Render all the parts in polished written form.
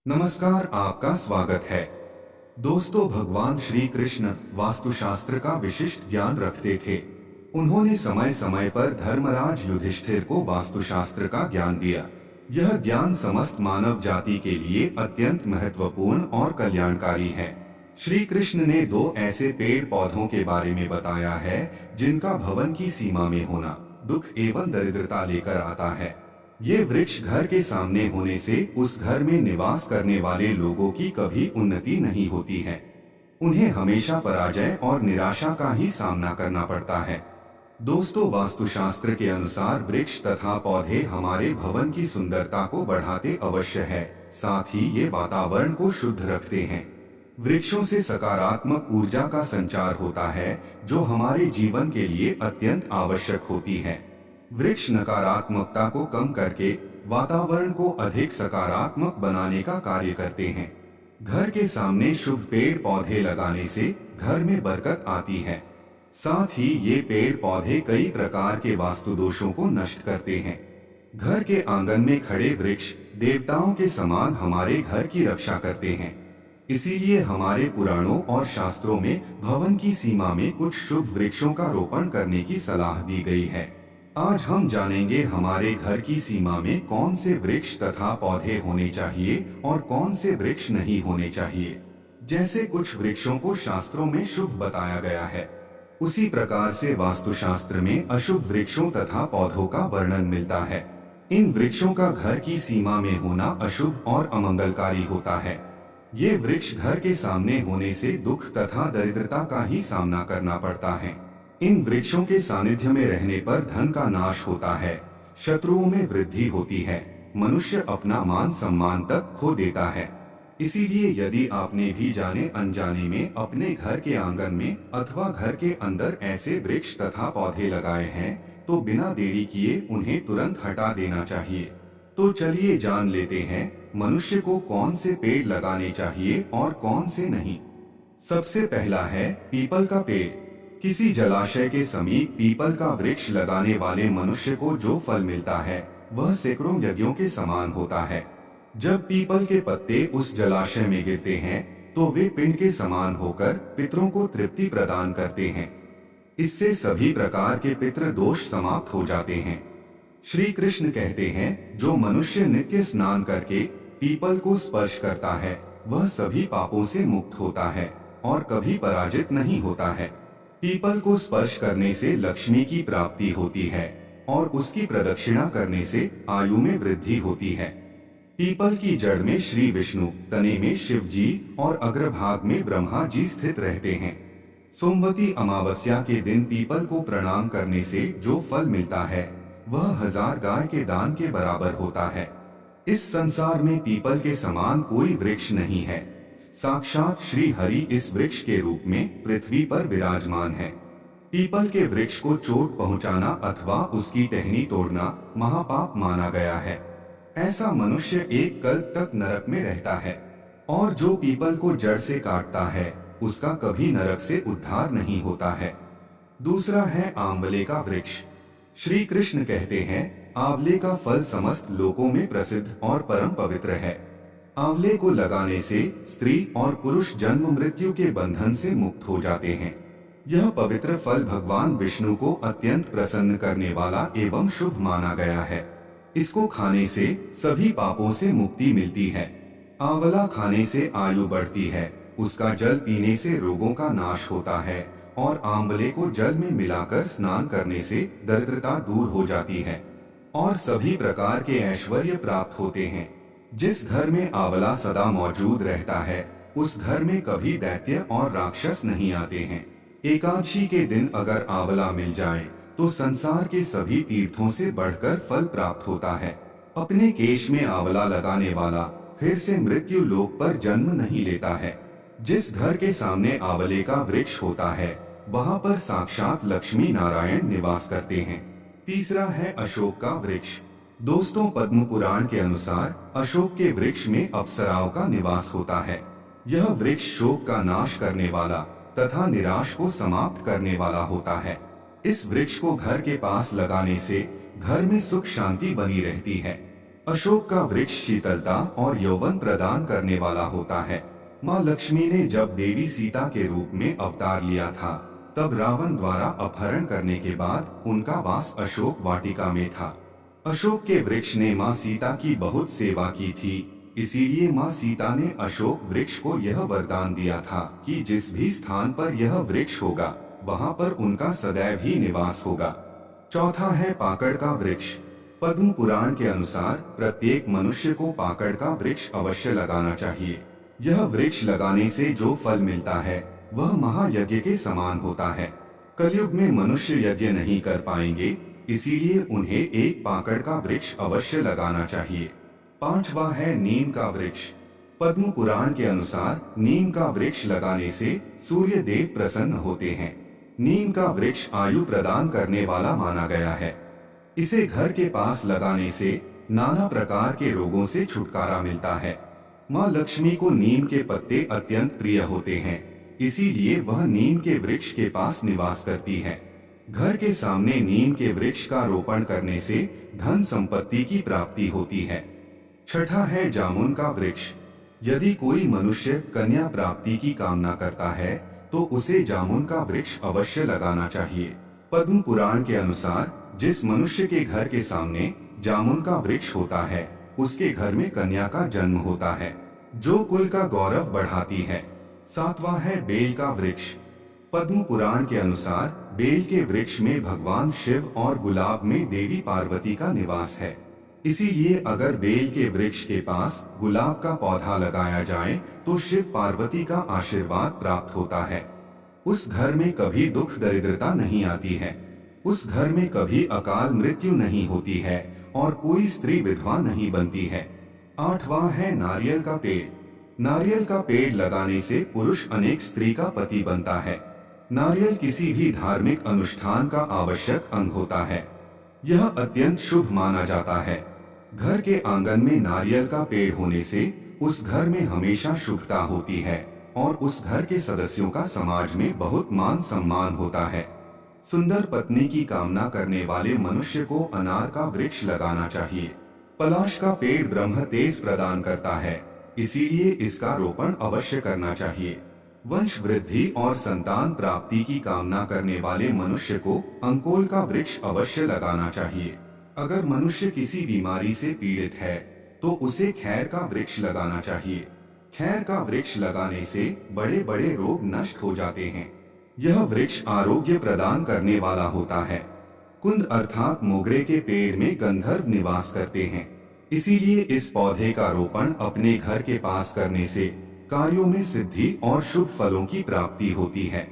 नमस्कार, आपका स्वागत है। दोस्तों, भगवान श्री कृष्ण वास्तुशास्त्र का विशिष्ट ज्ञान रखते थे। उन्होंने समय समय पर धर्मराज युधिष्ठिर को वास्तुशास्त्र का ज्ञान दिया। यह ज्ञान समस्त मानव जाति के लिए अत्यंत महत्वपूर्ण और कल्याणकारी है। श्री कृष्ण ने दो ऐसे पेड़ पौधों के बारे में बताया है जिनका भवन की सीमा में होना दुख एवं दरिद्रता लेकर आता है। ये वृक्ष घर के सामने होने से उस घर में निवास करने वाले लोगों की कभी उन्नति नहीं होती है। उन्हें हमेशा पराजय और निराशा का ही सामना करना पड़ता है। दोस्तों, वास्तुशास्त्र के अनुसार वृक्ष तथा पौधे हमारे भवन की सुंदरता को बढ़ाते अवश्य है, साथ ही ये वातावरण को शुद्ध रखते हैं। वृक्षों से सकारात्मक ऊर्जा का संचार होता है, जो हमारे जीवन के लिए अत्यंत आवश्यक होती है। वृक्ष नकारात्मकता को कम करके वातावरण को अधिक सकारात्मक बनाने का कार्य करते हैं। घर के सामने शुभ पेड़ पौधे लगाने से घर में बरकत आती है। साथ ही ये पेड़ पौधे कई प्रकार के वास्तु दोषों को नष्ट करते हैं। घर के आंगन में खड़े वृक्ष देवताओं के समान हमारे घर की रक्षा करते हैं। इसीलिए हमारे पुराणों और शास्त्रों में भवन की सीमा में कुछ शुभ वृक्षों का रोपण करने की सलाह दी गई है। आज हम जानेंगे हमारे घर की सीमा में कौन से वृक्ष तथा पौधे होने चाहिए और कौन से वृक्ष नहीं होने चाहिए। जैसे कुछ वृक्षों को शास्त्रों में शुभ बताया गया है, उसी प्रकार से वास्तुशास्त्र में अशुभ वृक्षों तथा पौधों का वर्णन मिलता है। इन वृक्षों का घर की सीमा में होना अशुभ और अमंगलकारी होता है। ये वृक्ष घर के सामने होने से दुख तथा दरिद्रता का ही सामना करना पड़ता है। इन वृक्षों के सानिध्य में रहने पर धन का नाश होता है, शत्रुओं में वृद्धि होती है, मनुष्य अपना मान सम्मान तक खो देता है। इसीलिए यदि आपने भी जाने अनजाने में अपने घर के आंगन में अथवा घर के अंदर ऐसे वृक्ष तथा पौधे लगाए हैं, तो बिना देरी किए उन्हें तुरंत हटा देना चाहिए। तो चलिए जान लेते हैं मनुष्य को कौन से पेड़ लगाने चाहिए और कौन से नहीं। सबसे पहला है पीपल का पेड़। किसी जलाशय के समीप पीपल का वृक्ष लगाने वाले मनुष्य को जो फल मिलता है वह सैकड़ों यज्ञों के समान होता है। जब पीपल के पत्ते उस जलाशय में गिरते हैं तो वे पिंड के समान होकर पितरों को तृप्ति प्रदान करते हैं। इससे सभी प्रकार के पितृ दोष समाप्त हो जाते हैं। श्री कृष्ण कहते हैं, जो मनुष्य नित्य स्नान करके पीपल को स्पर्श करता है वह सभी पापों से मुक्त होता है और कभी पराजित नहीं होता है। पीपल को स्पर्श करने से लक्ष्मी की प्राप्ति होती है और उसकी प्रदक्षिणा करने से आयु में वृद्धि होती है। पीपल की जड़ में श्री विष्णु, तने में शिव जी और अग्रभाग में ब्रह्मा जी स्थित रहते हैं। सोमवती अमावस्या के दिन पीपल को प्रणाम करने से जो फल मिलता है वह 1000 गाय के दान के बराबर होता है। इस संसार में पीपल के समान कोई वृक्ष नहीं है। साक्षात श्री हरि इस वृक्ष के रूप में पृथ्वी पर विराजमान है। पीपल के वृक्ष को चोट पहुंचाना अथवा उसकी टहनी तोड़ना महापाप माना गया है। ऐसा मनुष्य एक कल्प तक नरक में रहता है और जो पीपल को जड़ से काटता है उसका कभी नरक से उद्धार नहीं होता है। दूसरा है आंवले का वृक्ष। श्री कृष्ण कहते हैं, आंवले का फल समस्त लोकों में प्रसिद्ध और परम पवित्र है। आंवले को लगाने से स्त्री और पुरुष जन्म मृत्यु के बंधन से मुक्त हो जाते हैं। यह पवित्र फल भगवान विष्णु को अत्यंत प्रसन्न करने वाला एवं शुभ माना गया है। इसको खाने से सभी पापों से मुक्ति मिलती है। आंवला खाने से आयु बढ़ती है, उसका जल पीने से रोगों का नाश होता है और आंवले को जल में मिलाकर स्नान करने से दरिद्रता दूर हो जाती है और सभी प्रकार के ऐश्वर्य प्राप्त होते हैं। जिस घर में आंवला सदा मौजूद रहता है उस घर में कभी दैत्य और राक्षस नहीं आते हैं। एकादशी के दिन अगर आंवला मिल जाए तो संसार के सभी तीर्थों से बढ़कर फल प्राप्त होता है। अपने केश में आंवला लगाने वाला फिर से मृत्यु लोक पर जन्म नहीं लेता है। जिस घर के सामने आंवले का वृक्ष होता है वहाँ पर साक्षात लक्ष्मी नारायण निवास करते हैं। तीसरा है अशोक का वृक्ष। दोस्तों, पद्म पुराण के अनुसार अशोक के वृक्ष में अप्सराओं का निवास होता है। यह वृक्ष शोक का नाश करने वाला तथा निराश को समाप्त करने वाला होता है। इस वृक्ष को घर के पास लगाने से घर में सुख शांति बनी रहती है। अशोक का वृक्ष शीतलता और यौवन प्रदान करने वाला होता है। माँ लक्ष्मी ने जब देवी सीता के रूप में अवतार लिया था, तब रावण द्वारा अपहरण करने के बाद उनका वास अशोक वाटिका में था। अशोक के वृक्ष ने माँ सीता की बहुत सेवा की थी, इसीलिए माँ सीता ने अशोक वृक्ष को यह वरदान दिया था कि जिस भी स्थान पर यह वृक्ष होगा, वहाँ पर उनका सदैव ही निवास होगा। चौथा है पाकड़ का वृक्ष। पद्म पुराण के अनुसार प्रत्येक मनुष्य को पाकड़ का वृक्ष अवश्य लगाना चाहिए। यह वृक्ष लगाने से जो फल मिलता है वह महायज्ञ के समान होता है। कलयुग में मनुष्य यज्ञ नहीं कर पाएंगे, इसीलिए उन्हें एक पाकड़ का वृक्ष अवश्य लगाना चाहिए। पांचवा है नीम का वृक्ष। पद्म पुराण के अनुसार नीम का वृक्ष लगाने से सूर्य देव प्रसन्न होते हैं। नीम का वृक्ष आयु प्रदान करने वाला माना गया है। इसे घर के पास लगाने से नाना प्रकार के रोगों से छुटकारा मिलता है। माँ लक्ष्मी को नीम के पत्ते अत्यंत प्रिय होते हैं, इसीलिए वह नीम के वृक्ष के पास निवास करती है। घर के सामने नीम के वृक्ष का रोपण करने से धन संपत्ति की प्राप्ति होती है। छठा है जामुन का वृक्ष। यदि कोई मनुष्य कन्या प्राप्ति की कामना करता है तो उसे जामुन का वृक्ष अवश्य लगाना चाहिए। पद्म पुराण के अनुसार जिस मनुष्य के घर के सामने जामुन का वृक्ष होता है, उसके घर में कन्या का जन्म होता है, जो कुल का गौरव बढ़ाती है। सातवां है बेल का वृक्ष। पद्म पुराण के अनुसार बेल के वृक्ष में भगवान शिव और गुलाब में देवी पार्वती का निवास है। इसीलिए अगर बेल के वृक्ष के पास गुलाब का पौधा लगाया जाए तो शिव पार्वती का आशीर्वाद प्राप्त होता है। उस घर में कभी दुख दरिद्रता नहीं आती है, उस घर में कभी अकाल मृत्यु नहीं होती है और कोई स्त्री विधवा नहीं बनती है। आठवां है नारियल का पेड़। नारियल का पेड़ लगाने से पुरुष अनेक स्त्री का पति बनता है। नारियल किसी भी धार्मिक अनुष्ठान का आवश्यक अंग होता है। यह अत्यंत शुभ माना जाता है। घर के आंगन में नारियल का पेड़ होने से उस घर में हमेशा शुभता होती है और उस घर के सदस्यों का समाज में बहुत मान सम्मान होता है। सुंदर पत्नी की कामना करने वाले मनुष्य को अनार का वृक्ष लगाना चाहिए। पलाश का पेड़ ब्रह्म तेज प्रदान करता है, इसीलिए इसका रोपण अवश्य करना चाहिए। वंश वृद्धि और संतान प्राप्ति की कामना करने वाले मनुष्य को अंकोल का वृक्ष अवश्य लगाना चाहिए। अगर मनुष्य किसी बीमारी से पीड़ित है तो उसे खैर का वृक्ष लगाना चाहिए। खैर का वृक्ष लगाने से बड़े बड़े रोग नष्ट हो जाते हैं। यह वृक्ष आरोग्य प्रदान करने वाला होता है। कुंद अर्थात मोगरे के पेड़ में गंधर्व निवास करते हैं, इसीलिए इस पौधे का रोपण अपने घर के पास करने से कार्यों में सिद्धि और शुभ फलों की प्राप्ति होती है।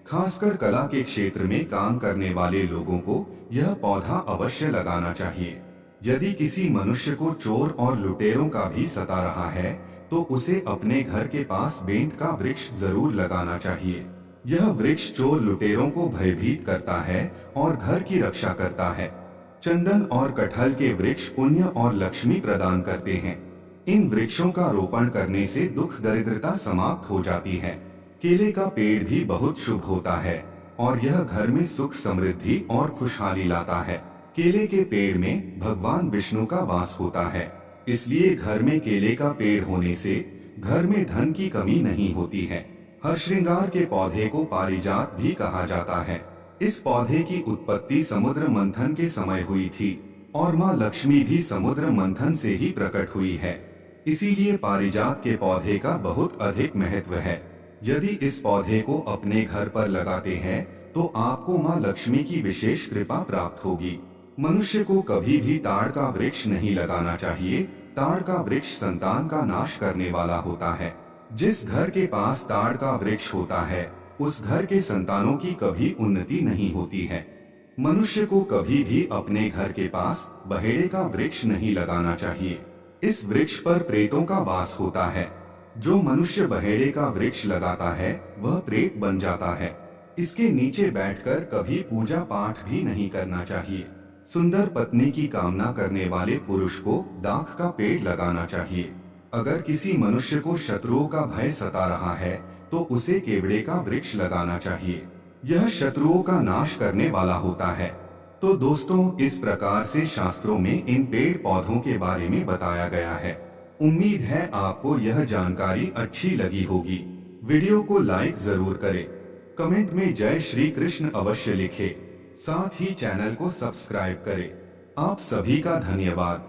खासकर कला के क्षेत्र में काम करने वाले लोगों को यह पौधा अवश्य लगाना चाहिए। यदि किसी मनुष्य को चोर और लुटेरों का भी सता रहा है तो उसे अपने घर के पास बेंत का वृक्ष जरूर लगाना चाहिए। यह वृक्ष चोर लुटेरों को भयभीत करता है और घर की रक्षा करता है। चंदन और कटहल के वृक्ष पुण्य और लक्ष्मी प्रदान करते हैं। इन वृक्षों का रोपण करने से दुख दरिद्रता समाप्त हो जाती है। केले का पेड़ भी बहुत शुभ होता है और यह घर में सुख समृद्धि और खुशहाली लाता है। केले के पेड़ में भगवान विष्णु का वास होता है, इसलिए घर में केले का पेड़ होने से घर में धन की कमी नहीं होती है। हर श्रृंगार के पौधे को पारिजात भी कहा जाता है। इस पौधे की उत्पत्ति समुद्र मंथन के समय हुई थी और माँ लक्ष्मी भी समुद्र मंथन से ही प्रकट हुई है, इसीलिए पारिजात के पौधे का बहुत अधिक महत्व है। यदि इस पौधे को अपने घर पर लगाते हैं तो आपको माँ लक्ष्मी की विशेष कृपा प्राप्त होगी। मनुष्य को कभी भी ताड़ का वृक्ष नहीं लगाना चाहिए। ताड़ का वृक्ष संतान का नाश करने वाला होता है। जिस घर के पास ताड़ का वृक्ष होता है उस घर के संतानों की कभी उन्नति नहीं होती है। मनुष्य को कभी भी अपने घर के पास बहेड़े का वृक्ष नहीं लगाना चाहिए। इस वृक्ष पर प्रेतों का वास होता है। जो मनुष्य बहेड़े का वृक्ष लगाता है वह प्रेत बन जाता है। इसके नीचे बैठकर कभी पूजा पाठ भी नहीं करना चाहिए। सुंदर पत्नी की कामना करने वाले पुरुष को दाख का पेड़ लगाना चाहिए। अगर किसी मनुष्य को शत्रुओं का भय सता रहा है तो उसे केवड़े का वृक्ष लगाना चाहिए। यह शत्रुओं का नाश करने वाला होता है। तो दोस्तों, इस प्रकार से शास्त्रों में इन पेड़ पौधों के बारे में बताया गया है। उम्मीद है आपको यह जानकारी अच्छी लगी होगी। वीडियो को लाइक जरूर करें, कमेंट में जय श्री कृष्ण अवश्य लिखें, साथ ही चैनल को सब्सक्राइब करें। आप सभी का धन्यवाद।